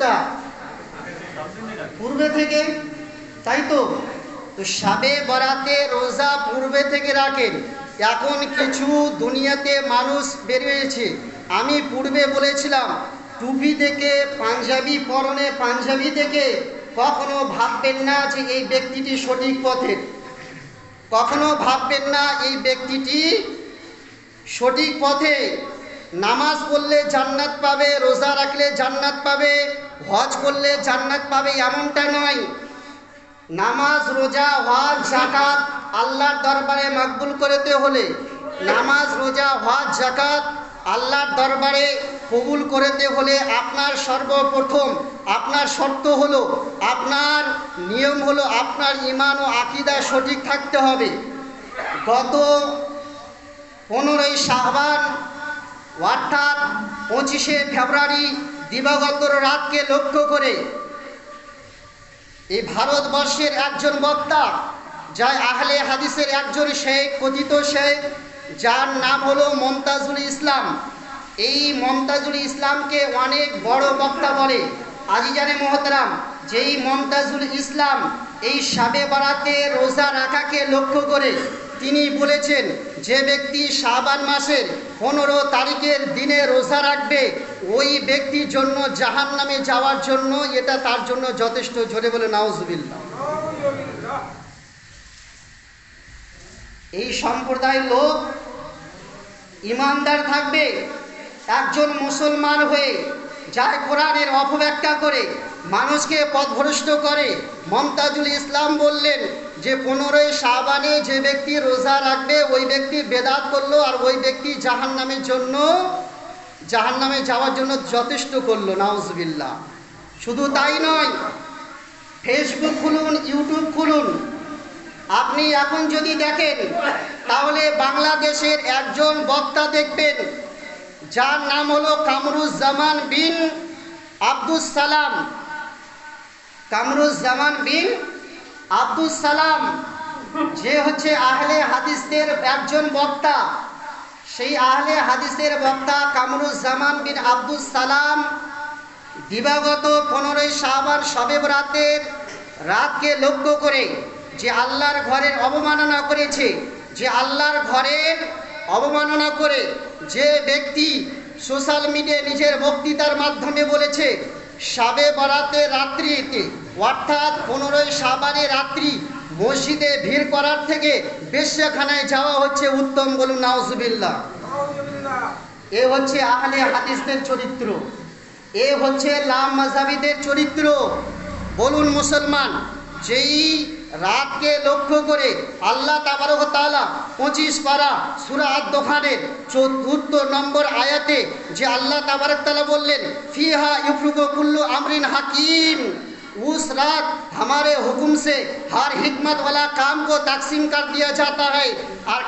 কোনটা? পূর্বে থেকে, তাই তো? তো শাবে বরাতে রোজা পূর্বে থেকে রাখেন। এখন কিছু দুনিয়াতে মানুষ বেরিয়েছে, আমি পূর্বে বলেছিলাম টুপি থেকে পাঞ্জাবি পরনে, পাঞ্জাবি থেকে কখনো ভাববেন না যে এই ব্যক্তিটি সঠিক পথের, কখনো ভাববেন না এই ব্যক্তিটি সঠিক পথে। নামাজ পড়লে জান্নাত পাবে, রোজা রাখলে জান্নাত পাবে, হজ করলে জান্নাত পাবে, এমনটা নয়। নামাজ, রোজা, হজ, যাকাত আল্লাহর দরবারে মকবুল করতে হলে, নামাজ, রোজা, হজ, যাকাত আল্লাহর দরবারে কবুল করতে হলে আপনার সর্বপ্রথম আপনার শর্ত হলো, আপনার নিয়ম হলো, আপনার ঈমান ও আকীদা সঠিক থাকতে হবে। গত 15ই শাবান অর্থাৎ 25শে ফেব্রুয়ারি দিবাগত রাতকে লক্ষ্য করে এই ভারতবর্ষের একজন বক্তা, যা আহলে হাদিসের একজন শেখ, কথিত শেখ, যার নাম হলো মমতাজুল ইসলাম। এই মমতাজুল ইসলামকে অনেক বড় বক্তা বলে। আজিজানে মোহতারাম, যেই মমতাজুল ইসলাম এই শাবে বারাতে রোজা রাখাকে লক্ষ্য করে তিনি বলেছেন, যে ব্যক্তি শাবান মাসের 15 তারিখের দিনে রোজা রাখবে ওই ব্যক্তির জন্য জাহান্নামে যাওয়ার জন্য এটা তার জন্য যথেষ্ট। জোরে বলে নাউজুবিল্লাহ। এই সম্প্রদায়ের লোক ইমানদার থাকবে, একজন মুসলমান হয়ে যার কোরআনের অপব্যাখ্যা করে মানুষকে পথভ্রষ্ট করে। মমতাজুল ইসলাম বললেন যে 15ই শাবানে যে ব্যক্তি রোজা রাখবে ওই ব্যক্তি বেদাত করলো, আর ওই ব্যক্তি জাহান্নামে যাওয়ার জন্য যথেষ্ট করলো। নাউজুবিল্লাহ। শুধু তাই নয়, ফেসবুক খুলুন, ইউটিউব খুলুন, আপনি এখন যদি দেখেন তাহলে বাংলাদেশের একজন বক্তা দেখবেন যার নাম হলো কামরুজ্জামান বিন আব্দুস সালাম। কামরুজ্জামান বিন আব্দুস সালাম যে হচ্ছে আহলে হাদিসদের একজন বক্তা। সেই আহলে হাদিসের বক্তা কামরুজ্জামান বিন আব্দুস সালাম দিবাগত 15ই শাবান শবে বরাতের রাতকে লক্ষ্য করে যে আল্লাহর ঘরের অবমাননা করেছে, যে আল্লাহর ঘরের অবমাননা করে যে ব্যক্তি সোশ্যাল মিডিয়ায় নিজের বক্তৃতার মাধ্যমে বলেছে শাবে বরাতের রাত্রিতে অর্থাৎ 15ই শাবানের রাত্রি মসজিদে ভিড় করার থেকে বেশ্যাখানায় যাওয়া হচ্ছে উত্তম। বলুন নাউজুবিল্লাহ। এ হচ্ছে আহলে হাদিসদের চরিত্র, এ হচ্ছে লাম মাযহাবিদের চরিত্র। বলুন মুসলমান, যেই রাতকে লক্ষ্য করে আল্লাহ তাবারক ওয়া তাআলা 25 পারা সূরা আদ-দোখানের 4 নম্বর আয়াতে যে আল্লাহ তাবারক ওয়া তাআলা বললেন, ফিহা ইফরুকু কুল্লু আমরিন হাকিম, उस रात हमारे हुक्म से हर हिकमत वाला काम को तकसीम कर दिया जाता है। और